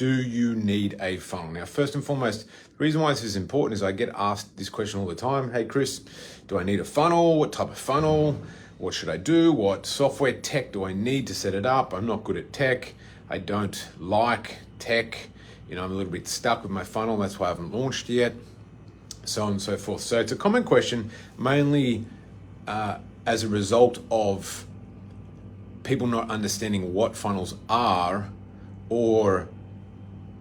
do you need a funnel? Now, first and foremost, the reason why this is important is I get asked this question all the time. Hey, Chris, do I need a funnel? What type of funnel? What should I do? What software tech do I need to set it up? I'm not good at tech. I don't like tech. I'm a little bit stuck with my funnel. That's why I haven't launched yet, so on and so forth. So it's a common question, mainly as a result of people not understanding what funnels are, or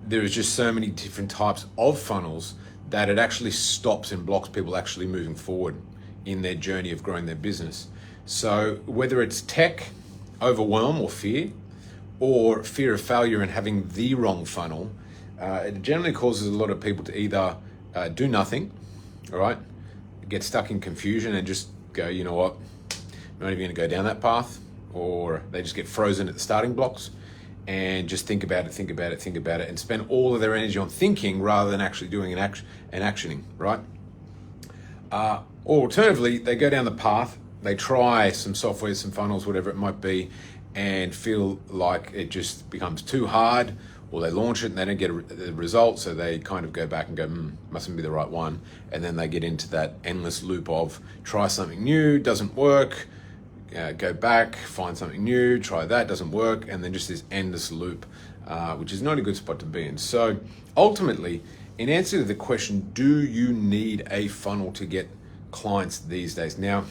there is just so many different types of funnels that it actually stops and blocks people actually moving forward in their journey of growing their business. So whether it's tech, overwhelm or fear of failure and having the wrong funnel, it generally causes a lot of people to either do nothing, all right, get stuck in confusion and just go, you know what, I'm not even going to go down that path, or they just get frozen at the starting blocks and just think about it, and spend all of their energy on thinking rather than actually doing and actioning, right? Or alternatively, they go down the path, they try some software, some funnels, whatever it might be, and feel like it just becomes too hard, or they launch it and they don't get the results, so they kind of go back and go, mustn't be the right one, and then they get into that endless loop of try something new, doesn't work, go back, find something new, try that, doesn't work, and then just this endless loop, which is not a good spot to be in. So ultimately, in answer to the question, do you need a funnel to get clients these days? Now,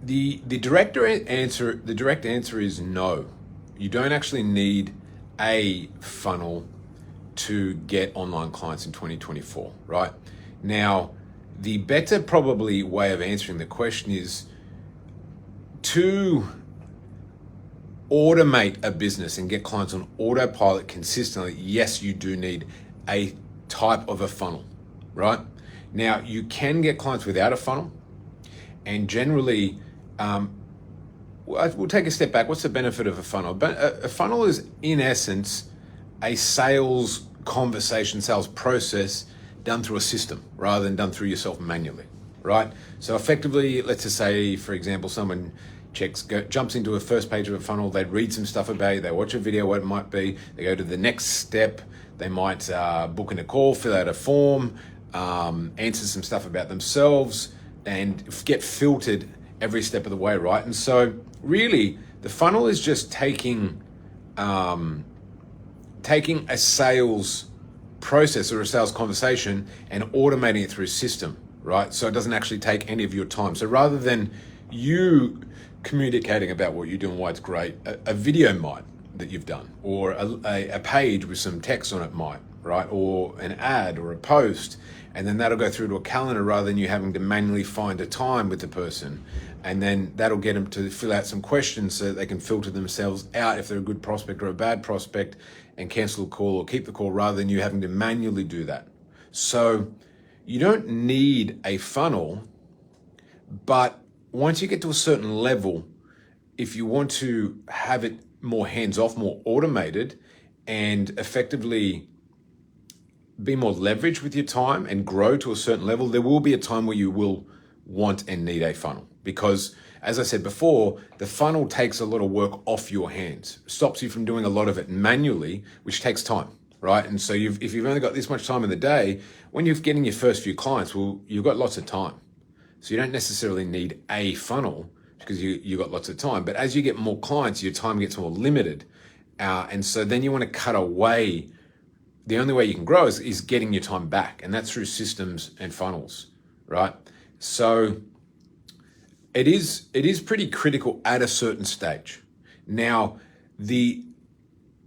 the direct answer is no. You don't actually need a funnel to get online clients in 2024, right? Now, the better probably way of answering the question is to automate a business and get clients on autopilot consistently. Yes, you do need a type of a funnel, right? Now, you can get clients without a funnel, and generally, we'll take a step back. What's the benefit of a funnel? A funnel is, in essence, a sales conversation, sales process done through a system rather than done through yourself manually, right? So effectively, let's just say, for example, someone jumps into a first page of a funnel, they read some stuff about you, they watch a video, what it might be, they go to the next step, they might book in a call, fill out a form, answer some stuff about themselves, and get filtered every step of the way, right? And so really, the funnel is just taking a sales process or a sales conversation and automating it through a system, right? So it doesn't actually take any of your time. So rather than you communicating about what you do and why it's great, a video might that you've done, or a page with some text on it might, right? Or an ad or a post, and then that'll go through to a calendar rather than you having to manually find a time with the person. And then that'll get them to fill out some questions so that they can filter themselves out if they're a good prospect or a bad prospect, and cancel a call or keep the call rather than you having to manually do that. So you don't need a funnel, but once you get to a certain level, if you want to have it more hands-off, more automated, and effectively be more leveraged with your time and grow to a certain level, there will be a time where you will want and need a funnel. Because, as I said before, the funnel takes a lot of work off your hands, stops you from doing a lot of it manually, which takes time, right? And so if you've only got this much time in the day, when you're getting your first few clients, well, you've got lots of time. So you don't necessarily need a funnel because you got lots of time. But as you get more clients, your time gets more limited. And so then you want to cut away. The only way you can grow is getting your time back. And that's through systems and funnels, right? So it is pretty critical at a certain stage. Now, the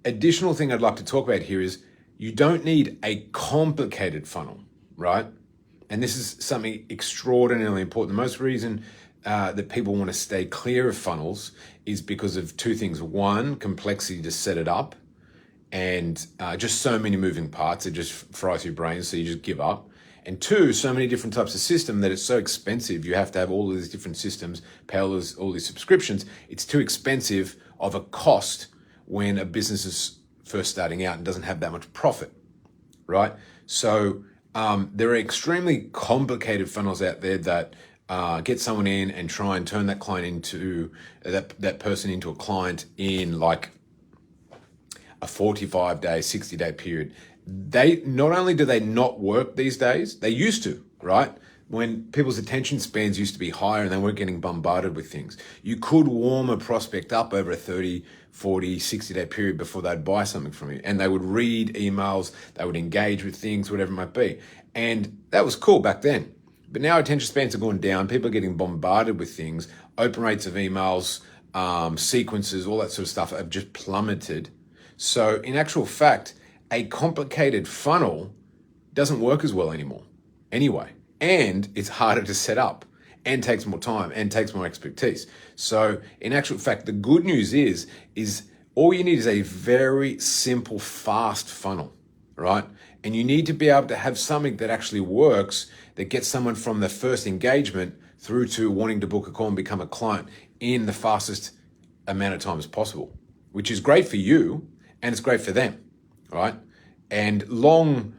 additional thing I'd like to talk about here is you don't need a complicated funnel, right? And this is something extraordinarily important. The most reason that people want to stay clear of funnels is because of two things. One, complexity to set it up, and just so many moving parts, it just fries your brain, so you just give up. And two, so many different types of system that it's so expensive. You have to have all of these different systems, pay all these subscriptions. It's too expensive of a cost when a business is first starting out and doesn't have that much profit, right? So there are extremely complicated funnels out there that get someone in and try and turn that client into that person into a client in like a 45-day, 60-day period. They not only do they not work these days, they used to, right? When people's attention spans used to be higher and they weren't getting bombarded with things. You could warm a prospect up over a 30, 40, 60-day period before they'd buy something from you. And they would read emails, they would engage with things, whatever it might be. And that was cool back then. But now attention spans are going down. People are getting bombarded with things. Open rates of emails, sequences, all that sort of stuff have just plummeted. So in actual fact, a complicated funnel doesn't work as well anymore anyway. And it's harder to set up and takes more time and takes more expertise. So in actual fact, the good news is all you need is a very simple, fast funnel, right? And you need to be able to have something that actually works, that gets someone from the first engagement through to wanting to book a call and become a client in the fastest amount of time as possible, which is great for you and it's great for them, right? And long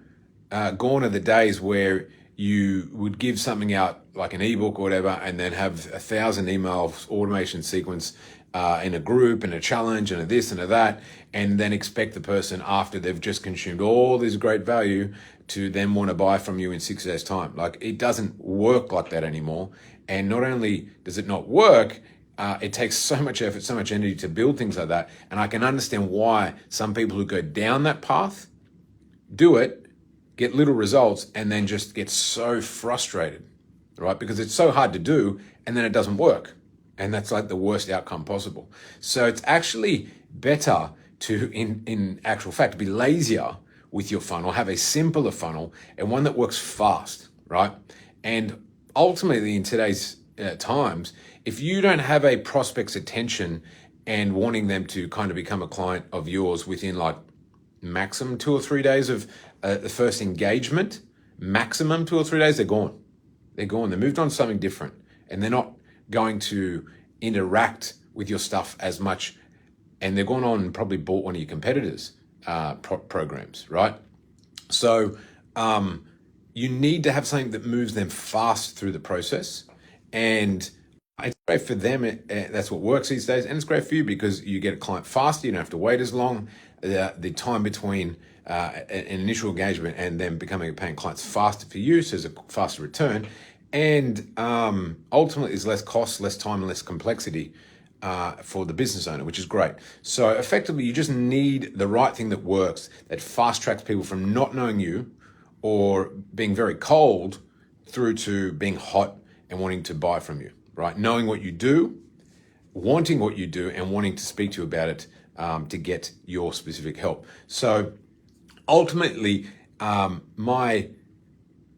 gone are the days where you would give something out like an ebook or whatever and then have 1,000 emails automation sequence in a group and a challenge and a this and a that, and then expect the person after they've just consumed all this great value to then want to buy from you in 6 days' time. Like, it doesn't work like that anymore. And not only does it not work, it takes so much effort, so much energy to build things like that. And I can understand why some people who go down that path do it, get little results, and then just get so frustrated, right? Because it's so hard to do and then it doesn't work. And that's like the worst outcome possible. So it's actually better to, in actual fact, be lazier with your funnel, have a simpler funnel and one that works fast, right? And ultimately in today's times, if you don't have a prospect's attention and wanting them to kind of become a client of yours within like maximum 2 or 3 days of the first engagement, maximum 2 or 3 days, they're gone. They're gone. They moved on to something different and they're not going to interact with your stuff as much, and they've gone on and probably bought one of your competitors' programs, right? So you need to have something that moves them fast through the process, and it's great for them. That's what works these days, and it's great for you because you get a client faster. You don't have to wait as long. The time between an initial engagement and then becoming a paying client's faster for you, so there's a faster return. And ultimately, it's less cost, less time, and less complexity for the business owner, which is great. So effectively, you just need the right thing that works, that fast tracks people from not knowing you or being very cold through to being hot and wanting to buy from you, right? Knowing what you do, wanting what you do, and wanting to speak to you about it to get your specific help. So ultimately, my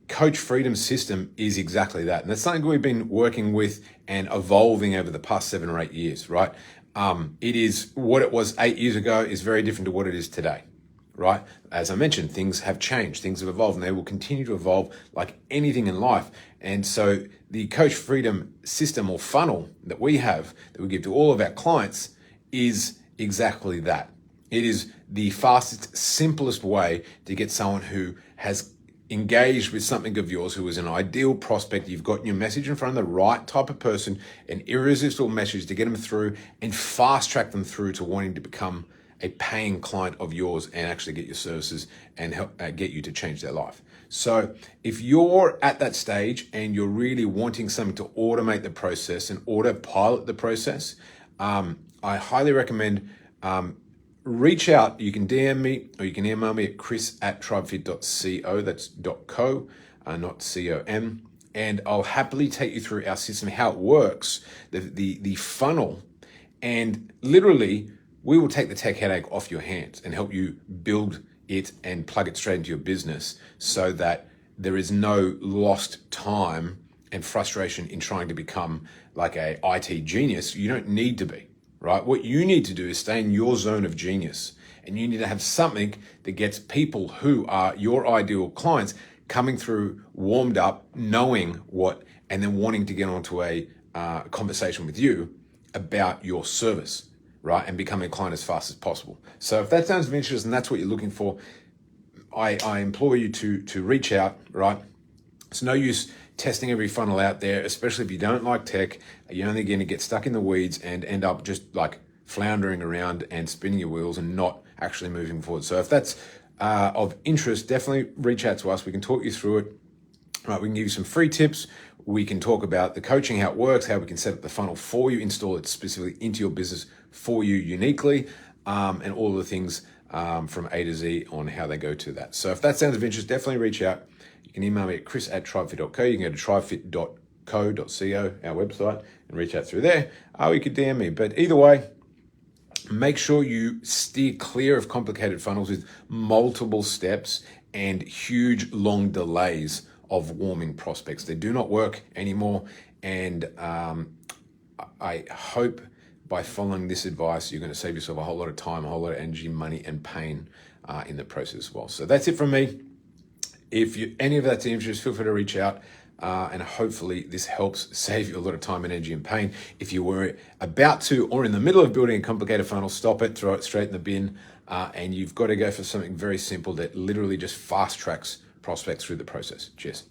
Coach Freedom system is exactly that. And that's something we've been working with and evolving over the past 7 or 8 years, right? It is what it was 8 years ago is very different to what it is today, right? As I mentioned, things have changed, things have evolved, and they will continue to evolve like anything in life. And so the Coach Freedom system or funnel that we have, that we give to all of our clients, is exactly that. It is the fastest, simplest way to get someone who has engaged with something of yours, who is an ideal prospect. You've got your message in front of the right type of person, an irresistible message to get them through and fast track them through to wanting to become a paying client of yours and actually get your services and help get you to change their life. So if you're at that stage and you're really wanting something to automate the process and autopilot the process, I highly recommend reach out. You can DM me or you can email me at chris@tribefit.co. That's .co, not .com. And I'll happily take you through our system, how it works, the funnel. And literally, we will take the tech headache off your hands and help you build it and plug it straight into your business so that there is no lost time and frustration in trying to become like a IT genius. You don't need to be. Right? What you need to do is stay in your zone of genius, and you need to have something that gets people who are your ideal clients coming through, warmed up, knowing what, and then wanting to get onto a conversation with you about your service, right? And becoming a client as fast as possible. So if that sounds of interest and that's what you're looking for, I implore you to reach out, right? It's no use testing every funnel out there, especially if you don't like tech. You're only going to get stuck in the weeds and end up just like floundering around and spinning your wheels and not actually moving forward. So if that's of interest, definitely reach out to us. We can talk you through it. Right, we can give you some free tips. We can talk about the coaching, how it works, how we can set up the funnel for you, install it specifically into your business for you uniquely, and all the things from A to Z on how they go to that. So if that sounds of interest, definitely reach out. You can email me at chris@tribefit.co. You can go to tribefit.co, our website, and reach out through there. Or you could DM me. But either way, make sure you steer clear of complicated funnels with multiple steps and huge, long delays of warming prospects. They do not work anymore. And I hope by following this advice, you're going to save yourself a whole lot of time, a whole lot of energy, money, and pain in the process as well. So that's it from me. If any of that's interest, feel free to reach out. And hopefully this helps save you a lot of time, energy, and pain. If you were about to or in the middle of building a complicated funnel, stop it, throw it straight in the bin, and you've got to go for something very simple that literally just fast tracks prospects through the process. Cheers.